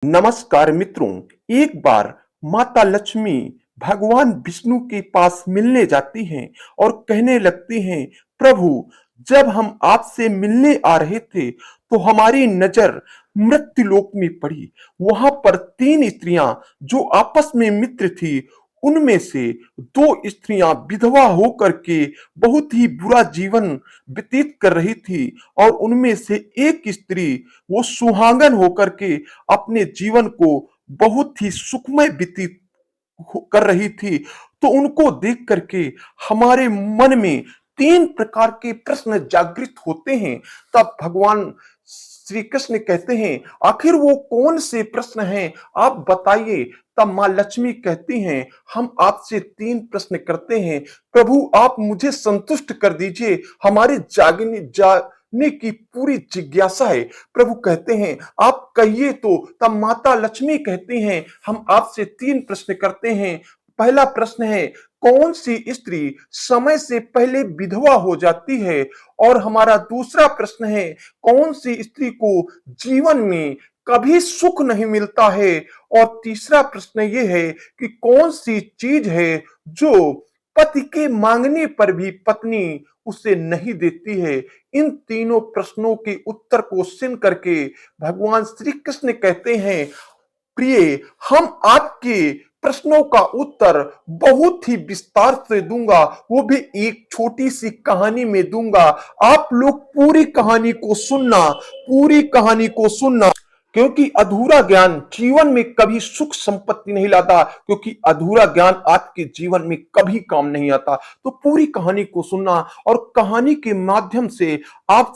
नमस्कार मित्रों। एक बार माता लक्ष्मी भगवान विष्णु के पास मिलने जाती हैं और कहने लगती हैं, प्रभु, जब हम आपसे मिलने आ रहे थे तो हमारी नजर मृत्युलोक में पड़ी। वहां पर तीन स्त्रियां जो आपस में मित्र थी, उनमें से दो स्त्रियां विधवा होकर के बहुत ही बुरा जीवन व्यतीत कर रही थी और उनमें से एक स्त्री वो सुहागन होकर के अपने जीवन को बहुत ही सुखमय व्यतीत कर रही थी। तो उनको देख करके हमारे मन में तीन प्रकार के प्रश्न जागृत होते हैं। तब भगवान श्री कृष्ण कहते हैं, आखिर वो कौन से प्रश्न हैं, आप बताइए। तब मां लक्ष्मी कहती हैं, हम आपसे तीन प्रश्न करते हैं, प्रभु आप मुझे संतुष्ट कर दीजिए, हमारे जानने की पूरी जिज्ञासा है। प्रभु कहते हैं, आप कहिए तो। तब माता लक्ष्मी कहती हैं, हम आपसे तीन प्रश्न करते हैं। पहला प्रश्न है, कौन सी स्त्री समय से पहले विधवा हो जाती है? और हमारा दूसरा प्रश्न है, कौन सी स्त्री को जीवन में कभी सुख नहीं मिलता है? और तीसरा प्रश्न यह है कि कौन सी चीज है जो पति के मांगने पर भी पत्नी उसे नहीं देती है? इन तीनों प्रश्नों के उत्तर को सुन करके भगवान श्री कृष्ण कहते हैं, प्रिय, हम आपके प्रश्नों का उत्तर बहुत ही विस्तार से दूंगा, वो भी एक छोटी सी कहानी में दूंगा। आप लोग पूरी कहानी को सुनना, पूरी कहानी को सुनना, क्योंकि अधूरा ज्ञान जीवन में कभी सुख संपत्ति नहीं लाता, क्योंकि अधूरा ज्ञान आपके जीवन में कभी काम नहीं आता। तो पूरी कहानी को सुनना और कहानी के माध्यम से आप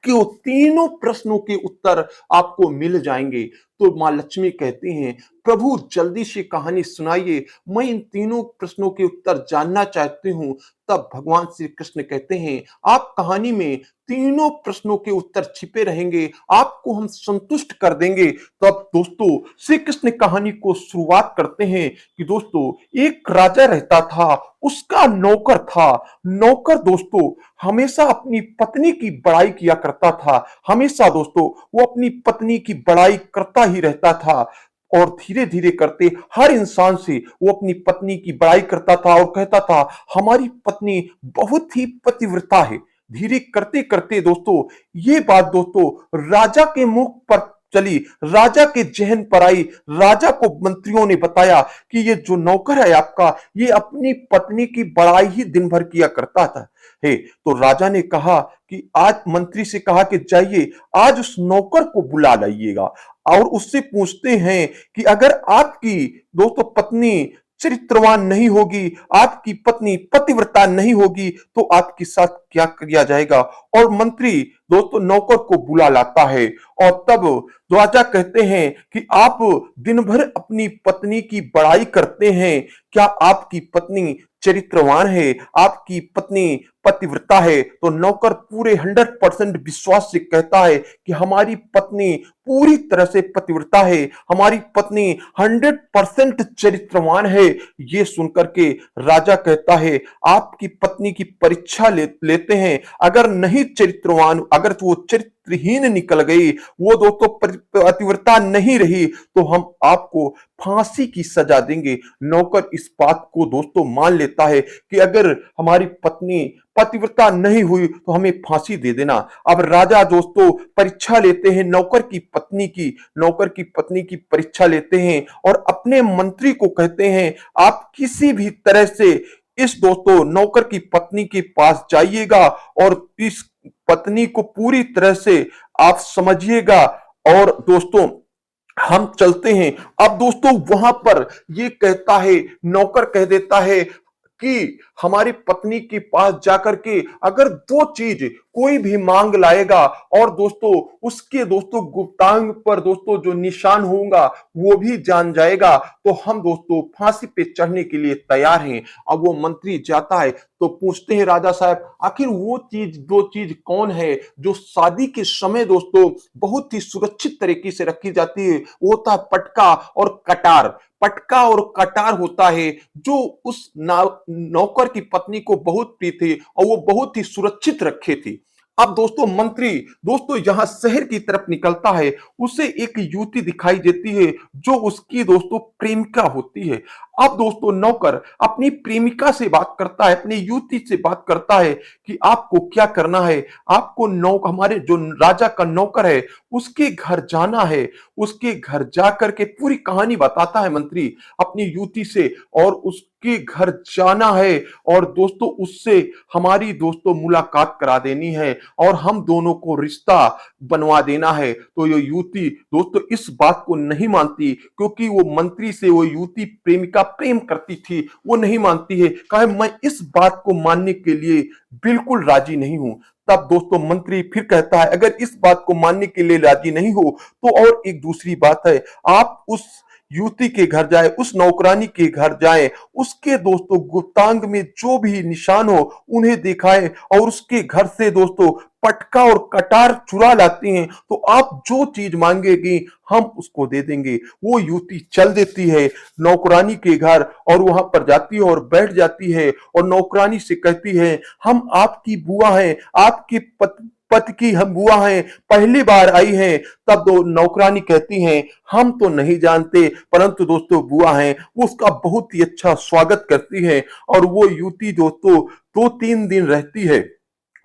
के तीनों प्रश्नों के उत्तर आपको मिल जाएंगे। तो मां लक्ष्मी कहती हैं, प्रभु जल्दी से कहानी सुनाइए, मैं इन तीनों प्रश्नों के उत्तर जानना चाहती हूं। तब भगवान श्री कृष्ण कहते हैं, आप कहानी में तीनों प्रश्नों के उत्तर छिपे रहेंगे, आपको हम संतुष्ट कर देंगे। तब दोस्तों श्री कृष्ण कहानी को शुरुआत करते हैं कि दोस्तों एक राजा रहता था, उसका नौकर था। नौकर दोस्तों हमेशा अपनी पत्नी की बड़ाई किया करता था, हमेशा दोस्तों वो अपनी पत्नी की बड़ाई करता ही रहता था। और धीरे धीरे करते हर इंसान से वो अपनी पत्नी की बड़ाई करता था और कहता था, हमारी पत्नी बहुत ही पतिव्रता है। धीरे करते करते दोस्तों ये बात दोस्तों राजा के मुख पर चली, राजा के जहन पर आई। राजा को मंत्रियों ने बताया कि ये जो नौकर है आपका, ये अपनी पत्नी की बड़ाई ही दिन भर किया करता था है। तो राजा ने कहा कि आज, मंत्री से कहा कि जाइए आज उस नौकर को बुला लाइएगा और उससे पूछते हैं कि अगर आपकी दोस्तों पत्नी चरित्रवान नहीं होगी, आपकी पत्नी पतिव्रता नहीं होगी, तो आपके साथ क्या किया जाएगा। और मंत्री दोस्तों नौकर को बुला लाता है और तब राजा कहते हैं कि आप दिन भर अपनी पत्नी की बड़ाई करते हैं, क्या आपकी पत्नी चरित्रवान है, आपकी पत्नी पतिव्रता है? तो नौकर पूरे 100% विश्वास से कहता है कि हमारी पत्नी पूरी तरह से पतिव्रता है, हमारी पत्नी 100% चरित्रवान है। ये सुनकर के राजा कहता है, आपकी पत्नी की परीक्षा लेते हैं, अगर नहीं चरित्रवान, अगर वो चरित्रहीन निकल गई, वो दोस्तों पतिव्रता नहीं रही, तो हम आपको फांसी की सजा देंगे। नौकर इस बात को दोस्तों मान लेता है कि अगर हमारी पत्नी पतिव्रता नहीं हुई तो हमें फांसी दे देना। अब राजा दोस्तों परीक्षा लेते हैं नौकर की पत्नी की, नौकर की पत्नी की परीक्षा लेते हैं और अपने मंत्री को कहते हैं, आप किसी भी तरह से इस दोस्तों नौकर की पत्नी के पास जाइएगा और इस पत्नी को पूरी तरह से आप समझिएगा और दोस्तों हम चलते हैं। अब दोस्तों वहां पर ये कहता है, नौकर कह देता है कि हमारी पत्नी के पास जाकर के अगर दो चीज कोई भी मांग लाएगा और दोस्तों उसके दोस्तों गुप्तांग पर दोस्तों जो निशान होगा वो भी जान जाएगा, तो हम दोस्तों फांसी पे चढ़ने के लिए तैयार हैं। अब वो मंत्री जाता है तो पूछते हैं, राजा साहब आखिर वो चीज, दो चीज कौन है जो शादी के समय दोस्तों बहुत ही सुरक्षित तरीके से रखी जाती है? वो होता है पटका और कटार। पटका और कटार होता है जो उस नौकर की पत्नी को बहुत प्रिय थे और वो बहुत ही सुरक्षित रखे थे। अब दोस्तों मंत्री दोस्तों यहाँ शहर की तरफ निकलता है, उसे एक युवती दिखाई देती है जो उसकी दोस्तों प्रेमिका होती है। अब दोस्तों नौकर अपनी प्रेमिका से बात करता है, अपनी युवती से बात करता है कि आपको क्या करना है। आपको हमारे जो राजा का नौकर है उसके घर जाना है। उसके घर जाकर के पूरी कहानी बताता है मंत्री अपनी युवती से, और उसके घर जाना है और दोस्तों उससे हमारी दोस्तों मुलाकात करा देनी है और हम दोनों को रिश्ता बनवा देना है। तो ये युवती दोस्तों इस बात को नहीं मानती, क्योंकि वो मंत्री से वो युवती प्रेमिका प्रेम करती थी, वो नहीं मानती है, कहे मैं इस बात को मानने के लिए बिल्कुल राजी नहीं हूं। तब दोस्तों मंत्री फिर कहता है अगर इस बात को मानने के लिए राजी नहीं हो तो और एक दूसरी बात है, आप उस युवती के घर जाए, उस नौकरानी के घर जाए, उसके दोस्तों गुप्तांग में जो भी निशान हो उन्हें दिखाए और उसके घर से दोस्तों पटका और कटार चुरा लाती हैं, तो आप जो चीज मांगेगी हम उसको दे देंगे। वो युवती चल देती है नौकरानी के घर और वहां पर जाती है और बैठ जाती है और नौकरानी से कहती है हम आपकी बुआ हैं, आपके पति की हम बुआ हैं, पहली बार आई हैं। तब दो नौकरानी कहती हैं हम तो नहीं जानते, परंतु दोस्तों बुआ हैं। वो उसका बहुत ही अच्छा स्वागत करती है और वो युवती दोस्तों 2-3 दिन रहती है।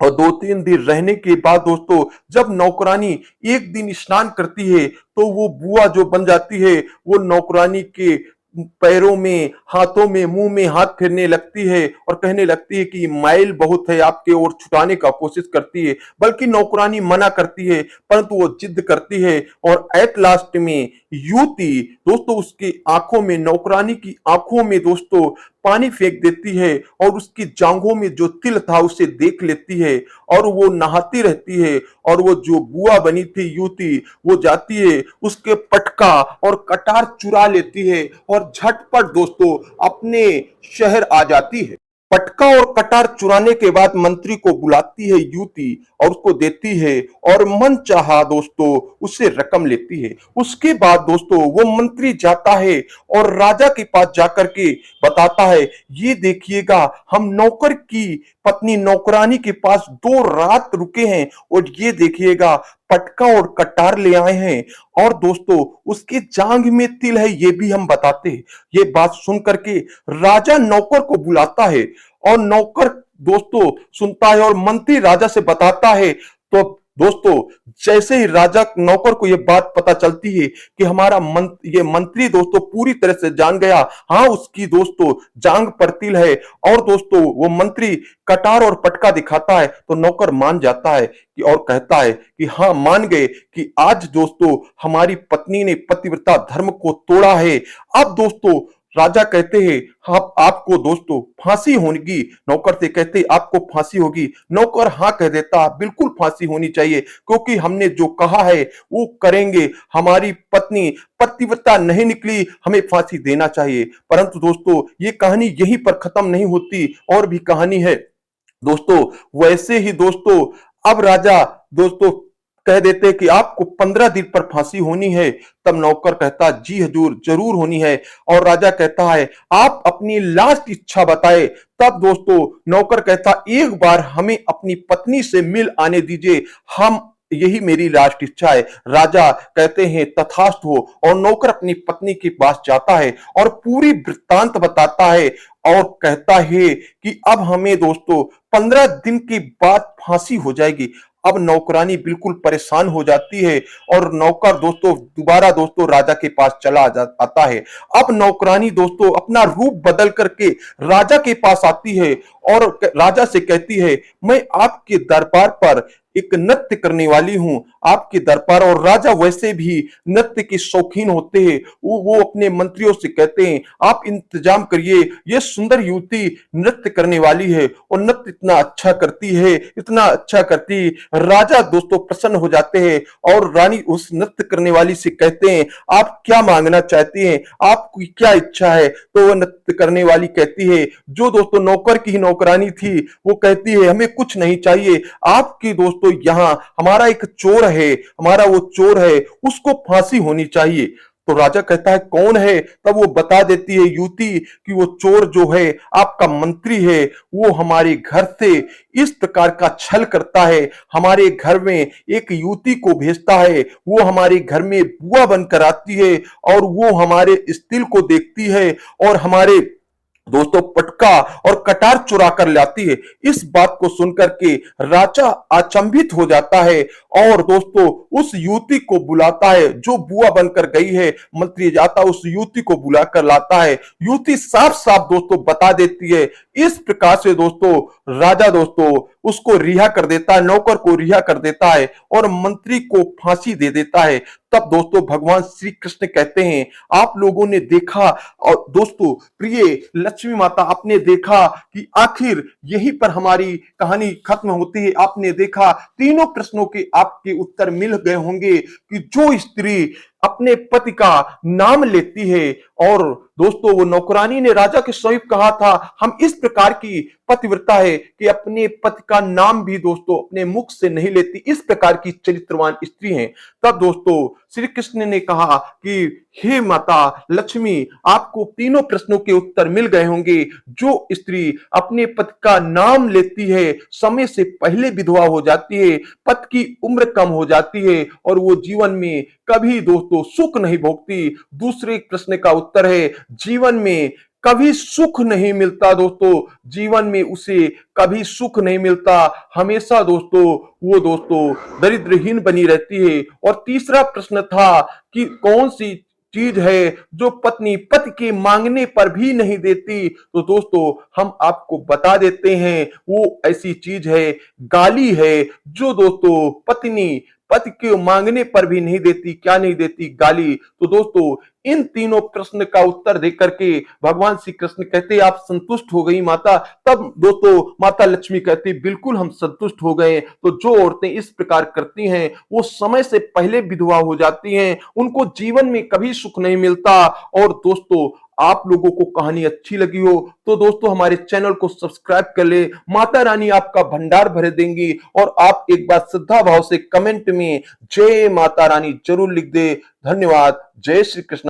और 2-3 दिन रहने के बाद दोस्तों जब नौकरानी एक दिन स्नान करती है तो वो बुआ जो बन जाती है वो नौकरानी के पैरों में, हाथों में, मुंह में हाथ फेरने लगती है और कहने लगती है कि माइल बहुत है, आपके ओर छुटाने का कोशिश करती है। बल्कि नौकरानी मना करती है परंतु वो जिद करती है और एट लास्ट में युवती दोस्तों उसकी आंखों में, नौकरानी की आंखों में दोस्तों पानी फेंक देती है और उसकी जांघों में जो तिल था उसे देख लेती है और वो नहाती रहती है। और वो जो बुआ बनी थी युवती वो जाती है उसके पटका और कटार चुरा लेती है और झटपट दोस्तों अपने शहर आ जाती है। पटका और कटार चुराने के बाद मंत्री को बुलाती है युवती और उसको देती है और मन चाहा दोस्तों उससे रकम लेती है। उसके बाद दोस्तों वो मंत्री जाता है और राजा के पास जाकर के बताता है ये देखिएगा हम नौकर की पत्नी नौकरानी के पास 2 रात रुके हैं और ये देखिएगा पटका और कटार ले आए हैं और दोस्तों उसके जांघ में तिल है ये भी हम बताते हैं। ये बात सुन करके राजा नौकर को बुलाता है और नौकर दोस्तों सुनता है और मंत्री राजा से बताता है। तो दोस्तों जैसे ही राजा नौकर को यह बात पता चलती है कि हमारा ये मंत्री दोस्तों पूरी तरह से जान गया, हाँ उसकी दोस्तों जांग पर तिल है, और दोस्तों वो मंत्री कटार और पटका दिखाता है तो नौकर मान जाता है कि और कहता है कि हाँ मान गए कि आज दोस्तों हमारी पत्नी ने पतिव्रता धर्म को तोड़ा है। अब दोस्तों राजा कहते हैं हाँ आपको दोस्तों फांसी होगी। नौकर से कहते हैं आपको फांसी होगी। नौकर हाँ कह देता बिल्कुल फांसी होनी चाहिए, क्योंकि हमने जो कहा है वो करेंगे। हमारी पत्नी पतिव्रता नहीं निकली, हमें फांसी देना चाहिए। परंतु दोस्तों ये कहानी यहीं पर खत्म नहीं होती, और भी कहानी है दोस्तों। वैसे ही दोस्तों अब राजा दोस्तों कह देते कि आपको 15 दिन पर फांसी होनी है। तब नौकर कहता जी हजूर जरूर होनी है, और राजा कहता है आप अपनी लास्ट इच्छा बताए। तब दोस्तों नौकर कहता एक बार हमें अपनी पत्नी से मिल आने दीजिए, हम यही मेरी लास्ट इच्छा है। राजा कहते हैं तथास्तु हो, और नौकर अपनी पत्नी के पास जाता है और पूरी वृत्तांत बताता है और कहता है कि अब हमें दोस्तों 15 दिन के बाद फांसी हो जाएगी। अब नौकरानी बिल्कुल परेशान हो जाती है और नौकर दोस्तों दोबारा दोस्तों राजा के पास चला आता है। अब नौकरानी दोस्तों अपना रूप बदल करके राजा के पास आती है और राजा से कहती है मैं आपके दरबार पर एक नृत्य करने वाली हूं, आपके दरबार। और राजा वैसे भी नृत्य के शौकीन होते हैं। वो अपने मंत्रियों से कहते हैं आप इंतजाम करिए, ये सुंदर युवती नृत्य करने वाली है और नृत्य इतना अच्छा करती है, इतना अच्छा करती। राजा दोस्तों प्रसन्न हो जाते हैं और रानी उस नृत्य करने वाली से कहते हैं आप क्या मांगना चाहती हैं, आपकी क्या इच्छा है। तो वो नृत्य करने वाली कहती है, जो दोस्तों नौकर की ही नौकरानी थी, वो कहती है हमें कुछ नहीं चाहिए, आपकी दोस्तों यहाँ हमारा एक चोर है, हमारा वो चोर है, उसको फांसी होनी चाहिए। तो राजा कहता है कौन है? तब वो बता देती है युवती कि वो चोर जो है आपका मंत्री है, वो हमारे घर से इस प्रकार का छल करता है, हमारे घर में एक युवती को भेजता है, वो हमारे घर में बुआ बनकर आती है और वो हमारे स्टील को देखती है और हमारे दोस्तों पटका और कटार चुरा कर लाती है। इस बात को सुनकर के राजा अचंभित हो जाता है और दोस्तों उस युवती को बुलाता है जो बुआ बनकर गई है। मंत्री जाता उस युवती को बुलाकर लाता है। युवती साफ साफ दोस्तों बता देती है। इस प्रकार से दोस्तों राजा दोस्तों उसको रिहा कर देता है, नौकर को रिहा कर देता है और मंत्री को फांसी दे देता है। तब दोस्तों भगवान श्री कृष्ण कहते हैं आप लोगों ने देखा और दोस्तों प्रिय लक्ष्मी माता आपने देखा कि आखिर यहीं पर हमारी कहानी खत्म होती है। आपने देखा तीनों प्रश्नों के आपके उत्तर मिल गए होंगे कि जो स्त्री अपने पति का नाम लेती है और दोस्तों वो नौकरानी ने राजा के समीप कहा था हम इस प्रकार की पतिव्रता है कि अपने पति का नाम भी दोस्तों अपने मुख से नहीं लेती, इस प्रकार की चरित्रवान स्त्री हैं। तब दोस्तों श्री कृष्ण ने कहा कि हे माता लक्ष्मी आपको तीनों प्रश्नों के उत्तर मिल गए होंगे। जो स्त्री अपने पति का नाम लेती है समय से पहले विधवा हो जाती है, पति की उम्र कम हो जाती है और वो जीवन में कभी दोस्तों सुख नहीं भोगती। दूसरे प्रश्न का उत्तर है जीवन में कभी सुख नहीं मिलता दोस्तों, जीवन में उसे कभी सुख नहीं मिलता, हमेशा दोस्तों वो दोस्तों दरिद्रहीन बनी रहती है। और तीसरा प्रश्न था कि कौन सी चीज है जो पत्नी पति के मांगने पर भी नहीं देती। तो दोस्तों हम आपको बता देते हैं वो ऐसी चीज है गाली है, जो दोस्तों पत्नी पति के मांगने पर भी नहीं देती। क्या नहीं देती? गाली। तो दोस्तों इन तीनों प्रश्न का उत्तर देकर के भगवान श्री कृष्ण कहते आप संतुष्ट हो गई माता? तब दोस्तों माता लक्ष्मी कहती बिल्कुल हम संतुष्ट हो गए। तो जो औरतें इस प्रकार करती हैं वो समय से पहले विधवा हो जाती हैं, उनको जीवन में कभी सुख नहीं मिलता। और दोस्तों आप लोगों को कहानी अच्छी लगी हो तो दोस्तों हमारे चैनल को सब्सक्राइब कर ले। माता रानी आपका भंडार भर देंगी और आप एक बार श्रद्धा भाव से कमेंट में जय माता रानी जरूर लिख दे। धन्यवाद। जय श्री कृष्ण।